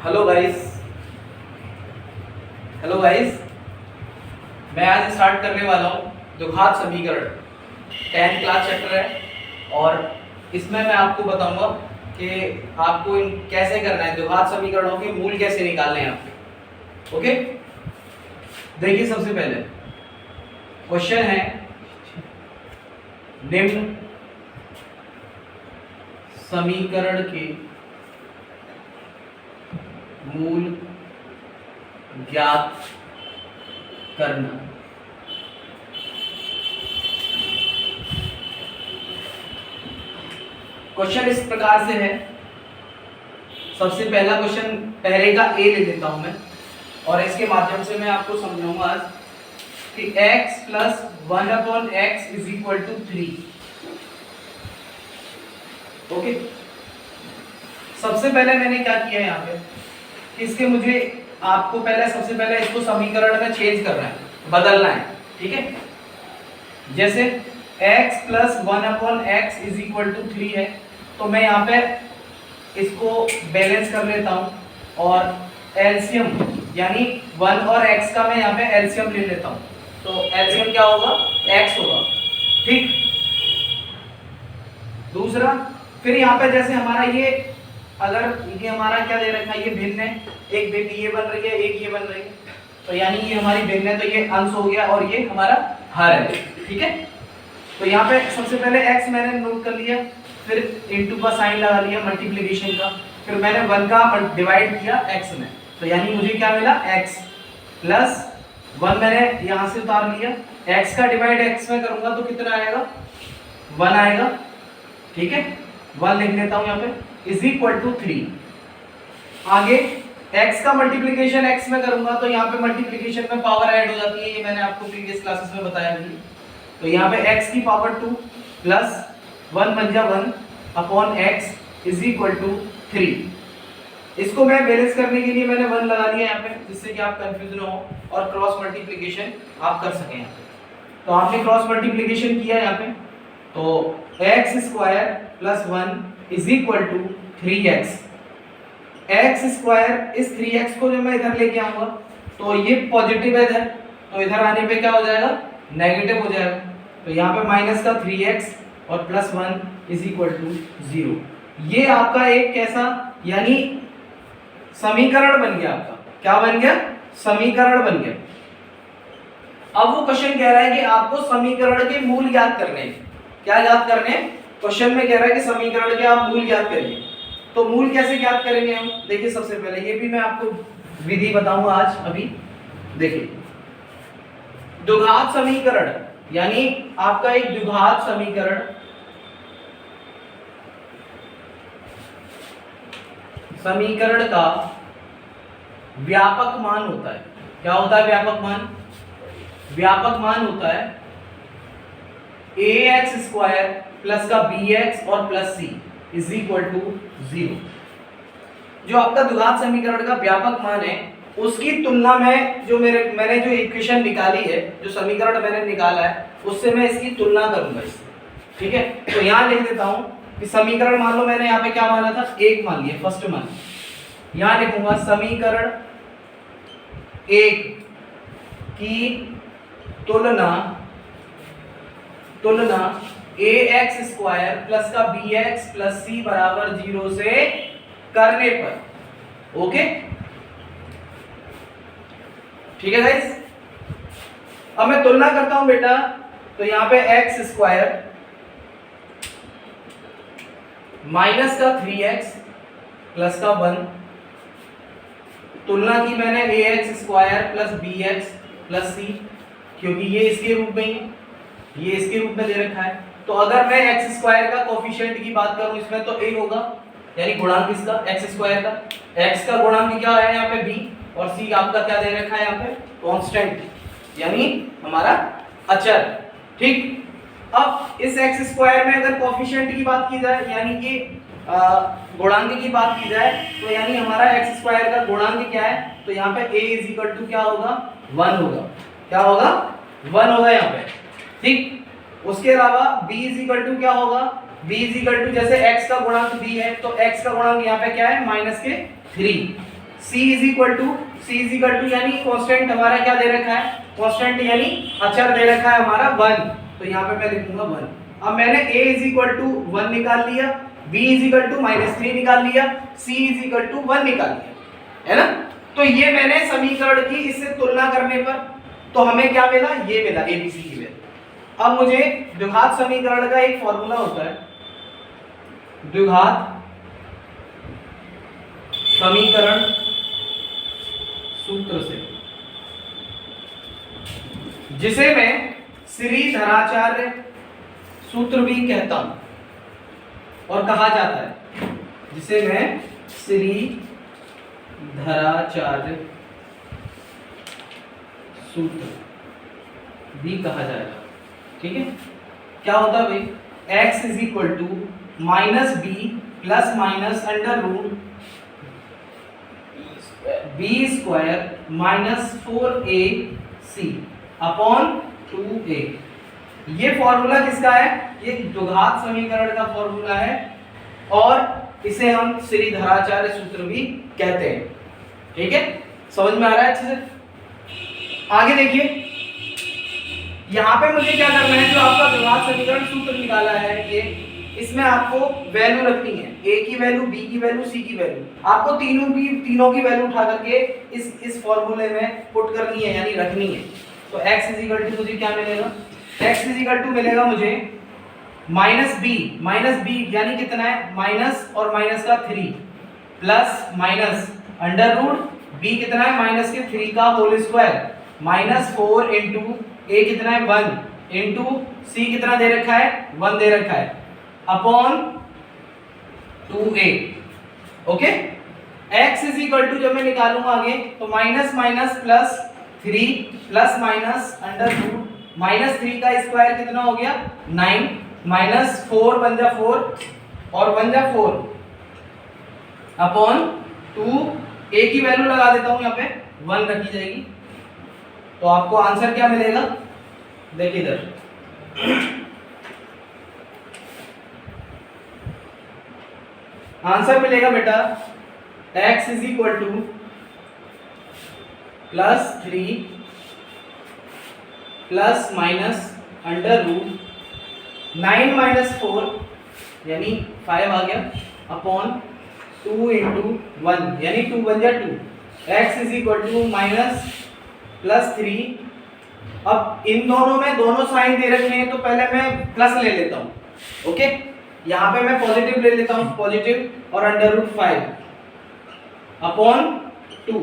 Hello guys. मैं आज start करने वाला हूँ द्विघात समीकरण 10th क्लास चैप्टर है और इसमें मैं आपको बताऊंगा कि आपको कैसे करना है, द्विघात समीकरणों के मूल कैसे निकालने हैं आपके। ओके, देखिए सबसे पहले क्वेश्चन है निम्न समीकरण के मूल ज्ञात करना। क्वेश्चन इस प्रकार से है। सबसे पहला क्वेश्चन पहले का ए ले लेता हूं मैं और इसके माध्यम से मैं आपको समझाऊंगा आज कि x plus 1/x is equal to 3। Okay, सबसे पहले मैंने क्या किया यहाँ पे, इसके मुझे आपको सबसे पहले इसको समीकरण में चेंज करना है, बदलना है। ठीक है, जैसे x plus 1/x is equal to 3 है तो मैं यहाँ पे इसको बैलेंस कर लेता हूँ और एलसीएम यानी 1 और x का मैं यहाँ पे एलसीएम ले लेता हूँ। तो एलसीएम क्या होगा, x होगा। ठीक, दूसरा फिर यहाँ पे जैसे हमारा ये अगर ये हमारा क्या दे रखा है, ये भिन्न है, एक भिन्न ये बन रही है, एक ये बन रही है, तो यानी ये हमारी भिन्न है तो ये अंश हो गया और ये हमारा हर है। ठीक है, तो यहाँ पे सबसे पहले x मैंने नोट कर लिया, फिर इनटू का साइन लगा लिया मल्टीप्लिकेशन का, फिर मैंने 1 का डिवाइड किया x में, तो यानी मुझे क्या मिला x प्लस 1 मैंने यहाँ से उतार लिया, x का डिवाइड x में करूंगा तो कितना आएगा, 1 आएगा। ठीक है, 1 लिख लेता हूँ यहाँ पे इज इक्वल टू 3। आगे x का मल्टीप्लिकेशन x में करूंगा तो यहाँ पे मल्टीप्लिकेशन में पावर ऐड हो जाती है, ये मैंने आपको प्रीवियस क्लासेस में बताया भी। तो यहाँ पे x की पावर 2 प्लस 1 बन जा 1 upon x is equal to 3। इसको मैं बैलेंस करने के लिए मैंने 1 लगा दिया यहाँ पे, जिससे कि आप कंफ्यूज ना हो और क्रॉस मल्टीप्लिकेशन आप कर सकें यहाँ पे। तो आपने क्रॉस मल्टीप्लिकेशन किया यहाँ पे, तो x square plus 1 is equal to 3x। x square इस 3x को जब मैं इधर लेके आऊंगा तो ये पॉजिटिव है इधर, तो इधर आने पे क्या हो जाएगा, नेगेटिव हो जाएगा। तो यहाँ पे माइनस का 3x और प्लस 1 इज इक्वल टू 0। ये आपका एक कैसा यानी समीकरण बन गया आपका, क्या बन गया, समीकरण बन गया। अब वो क्वेश्चन कह रहा है कि आपको समीकरण के मूल ज्ञात करने हैं। क्या ज्ञात करने हैं, क्वेश्चन में कह रहा है कि समीकरण के आप मूल ज्ञात करिए। तो मूल कैसे ज्ञात करेंगे हम, देखिए सबसे पहले ये भी मैं आपको विधि बताऊंगा आज अभी। देखिए द्विघात समीकरण यानी आपका एक द्विघात समीकरण का व्यापक मान होता है। क्या होता है व्यापक मान, व्यापक मान होता है ax स्क्वायर प्लस का bx और plus c is equal to 0। जो आपका द्विघात समीकरण का व्यापक मान है उसकी तुलना में जो मैंने जो इक्वेशन निकाली है, जो समीकरण मैंने निकाला है, उससे मैं इसकी तुलना करूंगा इससे। ठीक है, तो यहाँ लिख देता हूं कि समीकरण मान लो मैंने यहाँ पे क्या माना था, 1 मान लिया, फर्स्ट मान। यहाँ लिखूंगा समीकरण 1 की तुलना ax स्क्वायर प्लस का bx प्लस c बराबर 0 से करने पर। ओके, ठीक है गाइस। अब मैं तुलना करता हूं बेटा, तो यहां पे x स्क्वायर माइनस का 3x प्लस का 1, तुलना की मैंने ax square plus bx plus c, क्योंकि ये इसके रूप में ही, ये इसके रूप में दे रखा है। तो अगर मैं x स्क्वायर का कोफिशिएंट की बात करूं इसमें तो a होगा, यानी गुणांक इसका x स्क्वायर का, x का गुणांक क्या है यहाँ पे b और c आपका क्या दे रखा है यहाँ पे, कांस्टेंट यानी हमारा अचर। ठीक, अब इस x स्क्वायर में अगर कोफिशिएंट की बात की जाए यानी कि गुणांक की बात की जाए तो यानी हमारा x स्क्वायर का गुणांक क्या है, तो यहाँ पे a इज इक्वल टू क्या होगा, 1 होगा। क्या होगा, 1 होगा यहाँ पे। ठीक, उसके अलावा b इज इक्वल टू क्या होगा, b इज इक्वल टू जैसे x का गुणांक b है तो x का गुणांक यहाँ पे क्या है, -3। c इज इक्वल टू यानी कांस्टेंट हमारा क्या दे रखा है, कांस्टेंट यानी अचर दे रखा है हमारा 1, तो यहाँ पे मैं लिखूंगा 1। अब मैंने a इज इक्वल टू 1 निकाल लिया, b इज इक्वल टू -3 निकाल लिया, c इज इक्वल टू 1 निकाल लिया, है ना। तो ये मैंने समीकरण की इससे तुलना करने पर तो हमें क्या मिला, ये मिला abc की वैल्यू। अब मुझे द्विघात समीकरण का एक फॉर्मूला होता है, द्विघात समीकरण सूत्र से, जिसे मैं श्रीधराचार्य सूत्र भी कहता हूं और कहा जाता है, जिसे मैं श्रीधराचार्य सूत्र भी कहा जाएगा। ठीक है, क्या होता है भाई, x is equal to minus B plus minus under root B square minus 4ac upon 2a। ये फॉर्मूला किसका है, ये द्विघात समीकरण का फॉर्मूला है और इसे हम श्रीधराचार्य सूत्र भी कहते हैं। ठीक है, समझ में आ रहा है अच्छे से। आगे देखिए, यहाँ पे मुझे क्या करना है, जो आपका द्विघात समीकरण सूत्र निकाला है ये, इसमें आपको वैल्यू रखनी है, a की वैल्यू, b की वैल्यू, c की वैल्यू, आपको तीनों की वैल्यू उठा करके इस फॉर्मूले में पुट करनी है, यानी रखनी है। तो x इज इक्वल टू मुझे क्या मिलेगा, x इज इक्वल टू मिलेगा मुझे माइनस बी यानी कितना है, माइनस और माइनस का 3 plus minus under root b कितना है, माइनस के 3 का whole square minus 4 into a कितना है 1 इंटू c कितना दे रखा है 1 दे रखा है upon 2a। Okay, x is equal to जब मैं निकालूंगा आगे तो minus minus plus 3 plus minus under root minus 3 का स्क्वायर कितना हो गया 9 माइनस 4 बन जा 4 और 1 जा 4 अपॉन 2 a की वैल्यू लगा देता हूं, यहाँ पे 1 रखी जाएगी। तो आपको आंसर क्या मिलेगा, देखिए इधर आंसर मिलेगा बेटा x is equal to plus 3 plus minus under root 9 minus 4 यानी 5 आ गया अपॉन 2 इंटू 1 यानी 2 बन जा 2। x is equal to minus plus 3। अब इन दोनों में दोनों साइन दे रखे हैं तो पहले मैं प्लस ले लेता हूं। ओके, यहाँ पे मैं पॉजिटिव ले लेता हूं, पॉजिटिव और अंडर रूट 5 अपॉन 2।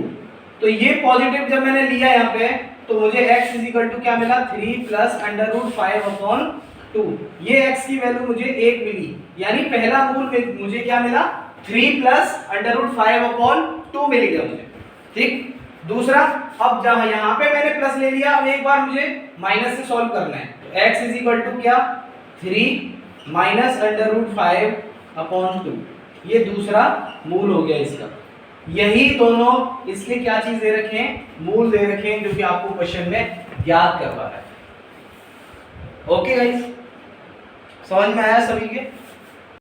तो ये पॉजिटिव जब मैंने लिया यहाँ पे तो मुझे x इज इक्वल टू क्या मिला 3 प्लस अंडर रूट 5 अपॉन 2। ये x की वैल्यू मुझे 1 मिली, यानी पहला मूल में मुझे क्या मिला 3 प्लस अंडर रूट 5 अपॉन 2 मिल गया मुझे। ठीक, दूसरा, अब जहां यहाँ पे मैंने प्लस ले लिया, अब एक बार मुझे माइनस से सॉल्व करना है। तो x इज इक्वल टू क्या 3 माइनस अंडर रूट 5 अपॉन 2, ये दूसरा मूल हो गया इसका। यही दोनों इसके क्या चीज दे रखे हैं, मूल दे रखे हैं, जो कि आपको क्वेश्चन में याद करवा रहा है। ओके गाइस, समझ में आया सभी के।